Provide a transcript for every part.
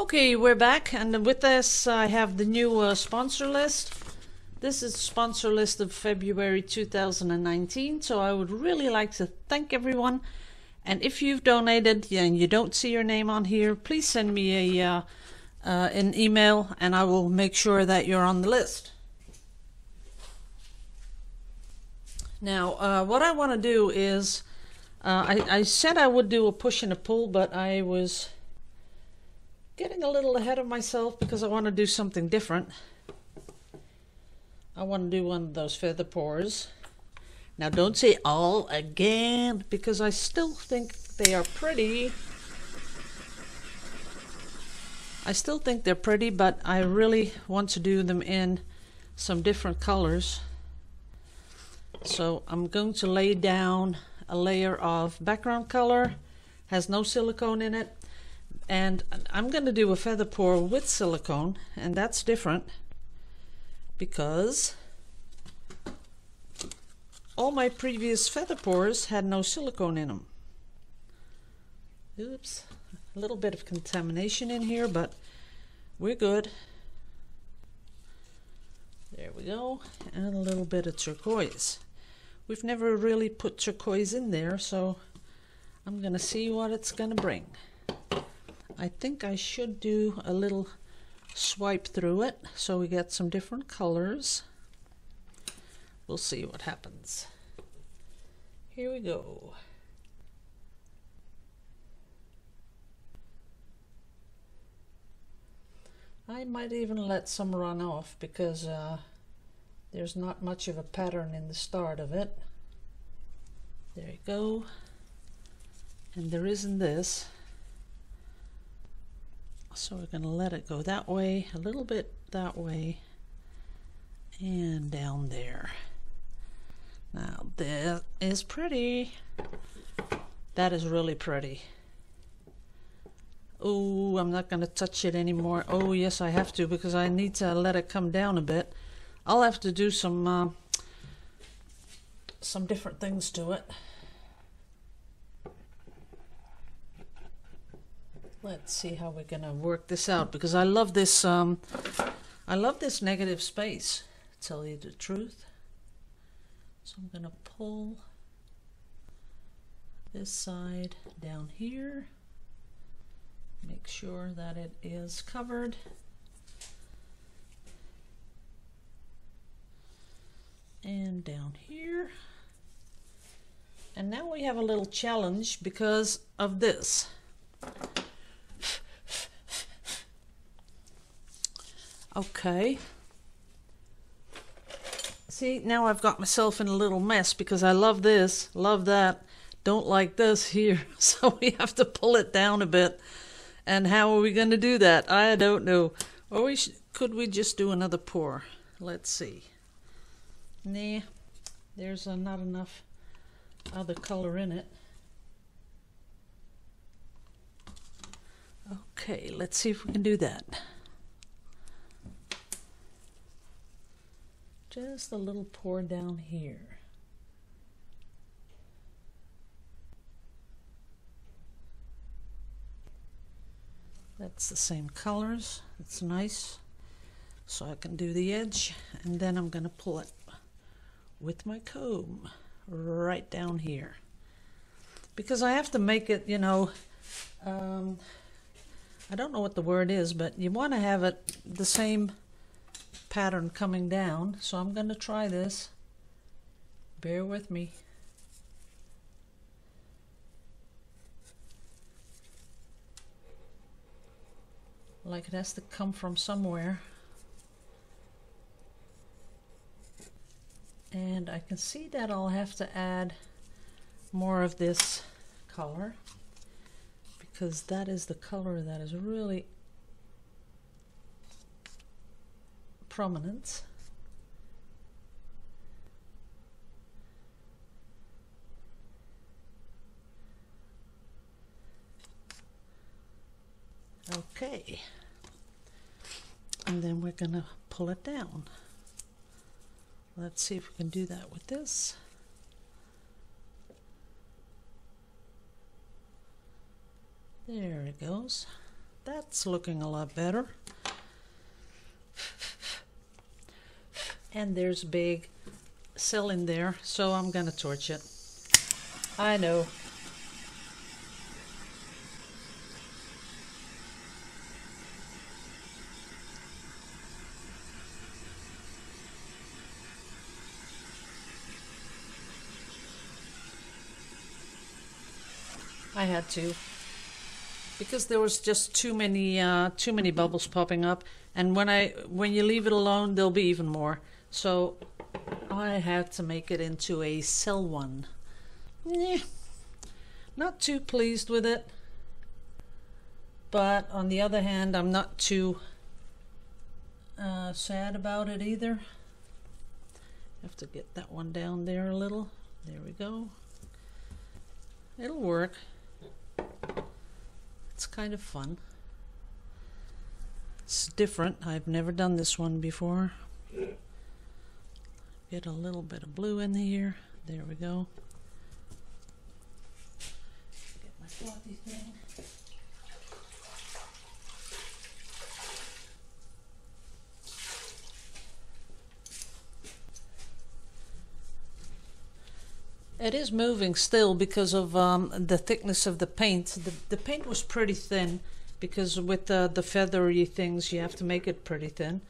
Okay, we're back, and with this I have the new sponsor list. This is sponsor list of February 2019, so I would really like to thank everyone. And if you've donated and you don't see your name on here, please send me an email and I will make sure that you're on the list. Now, what I want to do is, I said I would do a push and a pull, but I was getting a little ahead of myself because I want to do something different. I want to do one of those feather pours. Now don't say all again, because I still think they are pretty. I still think they're pretty, but I really want to do them in some different colors. So I'm going to lay down a layer of background color, has no silicone in it, and I'm going to do a feather pour with silicone, and that's different because all my previous feather pours had no silicone in them. Oops, a little bit of contamination in here, but we're good. There we go, and a little bit of turquoise. We've never really put turquoise in there, so I'm gonna see what it's gonna bring. I think I should do a little swipe through it so we get some different colors. We'll see what happens. Here we go. I might even let some run off because there's not much of a pattern in the start of it. There you go. And there isn't this. So we're going to let it go that way, a little bit that way, and down there. Now that is pretty. That is really pretty. Oh, I'm not going to touch it anymore. Oh yes, I have to, because I need to let it come down a bit. I'll have to do some different things to it. Let's see how we're gonna work this out, because I love this negative space, to tell you the truth. So I'm gonna pull this side down here, make sure that it is covered. And down here. And now we have a little challenge because of this. Okay. See, now I've got myself in a little mess because I love this, love that, don't like this here. So we have to pull it down a bit. And how are we going to do that? I don't know. Or could we just do another pour? Let's see. Nah, there's not enough other color in it. Okay, let's see if we can do that. Just a little pour down here. That's the same colors. It's nice. So I can do the edge, and then I'm going to pull it with my comb right down here. Because I have to make it, you know, I don't know what the word is, but you want to have it the same pattern coming down. So I'm going to try this. Bear with me. Like it has to come from somewhere. And I can see that I'll have to add more of this color, because that is the color that is really prominent. Okay. And then we're going to pull it down. Let's see if we can do that with this. There it goes. That's looking a lot better. And there's a big cell in there, so I'm gonna torch it. I know. I had to, because there was just too many bubbles popping up, and when you leave it alone, there'll be even more. So I had to make it into a cell one. Yeah, not too pleased with it, but on the other hand, I'm not too sad about it either. Have to get that one down there a little. There we go. It'll work. It's kind of fun. It's different. I've never done this one before. Get a little bit of blue in here. There we go. Get my fluffy thing. It is moving still because of the thickness of the paint. The paint was pretty thin because with the feathery things you have to make it pretty thin.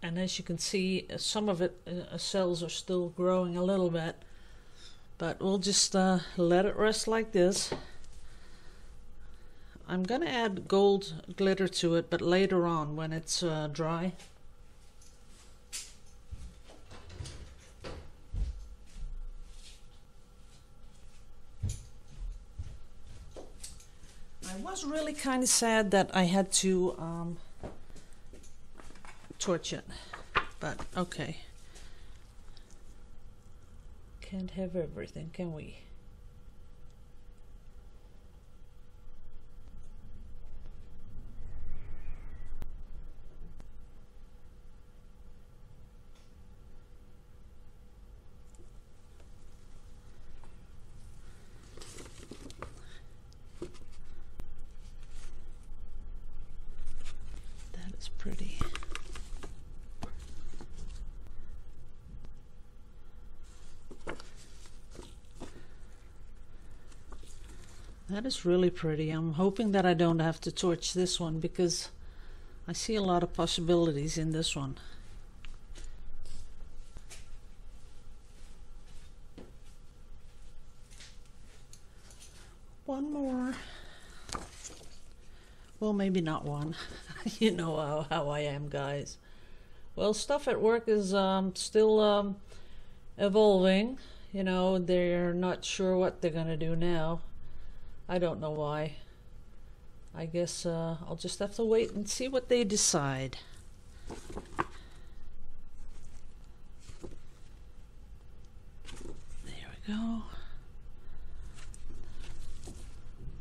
And as you can see, some of it cells are still growing a little bit. But we'll just let it rest like this. I'm going to add gold glitter to it, but later on when it's dry. I was really kind of sad that I had to torch it, but okay. Can't have everything, can we? Pretty. That is really pretty. I'm hoping that I don't have to torch this one because I see a lot of possibilities in this one. One more. Well, maybe not one. You know how I am, guys. Well, stuff at work is still evolving. You know, they're not sure what they're gonna do now. I don't know why. I guess I'll just have to wait and see what they decide. There we go.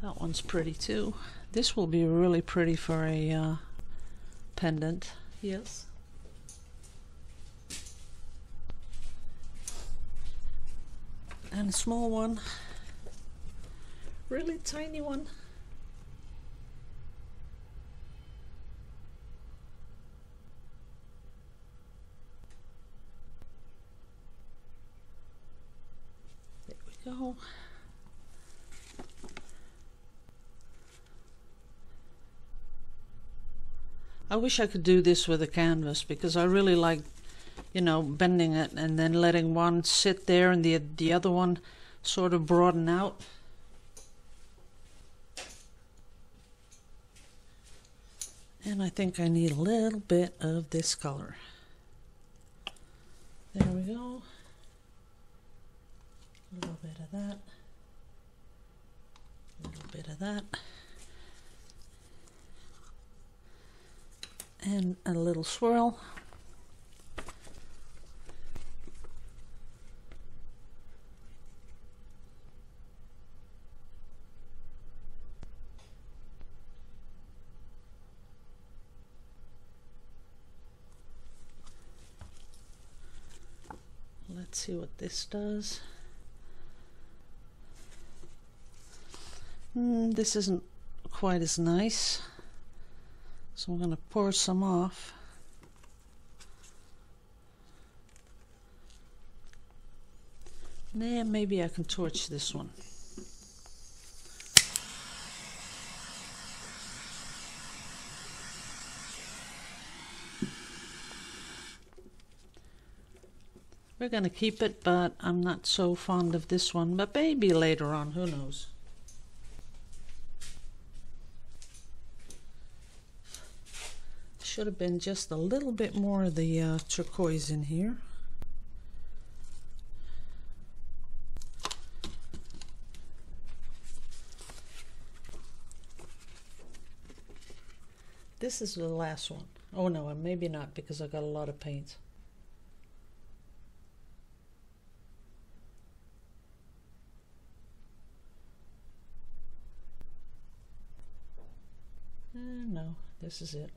That one's pretty too. This will be really pretty for a pendant. Yes. And a small one. Really tiny one. There we go. I wish I could do this with a canvas because I really like, you know, bending it and then letting one sit there and the other one sort of broaden out. And I think I need a little bit of this color. There we go. A little bit of that. A little bit of that. And a little swirl. Let's see what this does. This isn't quite as nice. So I'm going to pour some off. Nah, maybe I can torch this one. We're going to keep it, but I'm not so fond of this one. But maybe later on, who knows? Should have been just a little bit more of the turquoise in here. This is the last one. Oh no, maybe not, because I got a lot of paint. No, this is it.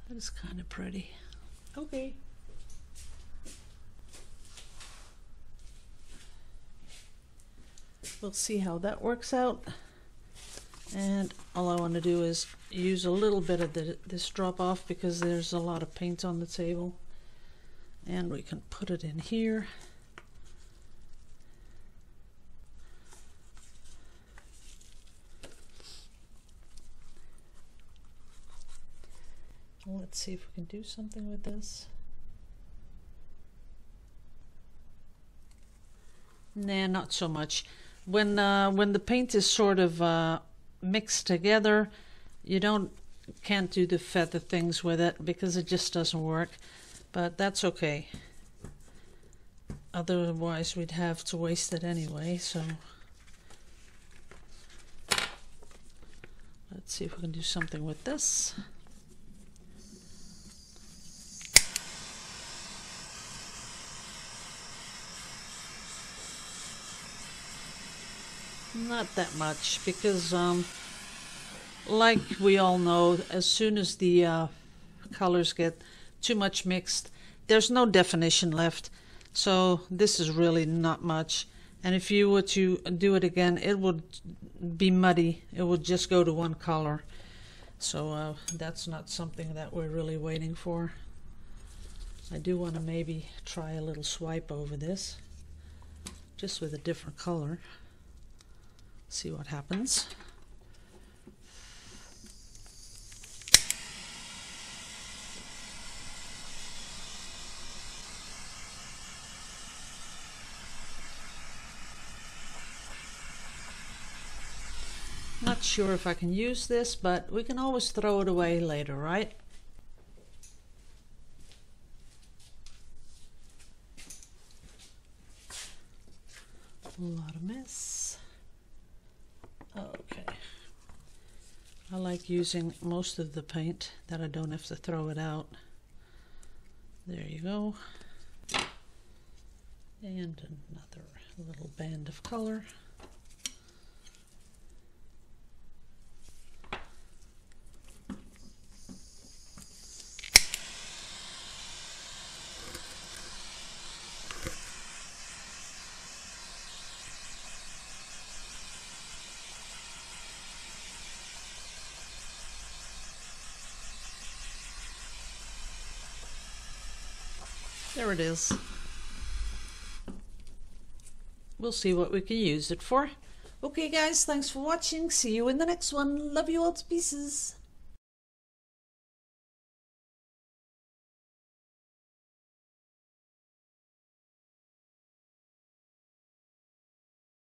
That is kind of pretty. Okay. We'll see how that works out. And all I want to do is use a little bit of this drop off because there's a lot of paint on the table. And we can put it in here. Let's see if we can do something with this. Nah, not so much. When the paint is sort of mixed together, you can't do the feather things with it because it just doesn't work. But that's okay. Otherwise, we'd have to waste it anyway. So let's see if we can do something with this. Not that much, because like we all know, as soon as the colors get too much mixed, there's no definition left. So this is really not much. And if you were to do it again, it would be muddy. It would just go to one color. So that's not something that we're really waiting for. I do want to maybe try a little swipe over this, just with a different color. See what happens. Not sure if I can use this, but we can always throw it away later, right? A lot of mess. Okay. I like using most of the paint that I don't have to throw it out. There you go. And another little band of color. There it is. We'll see what we can use it for. Okay guys, thanks for watching. See you in the next one. Love you all to pieces.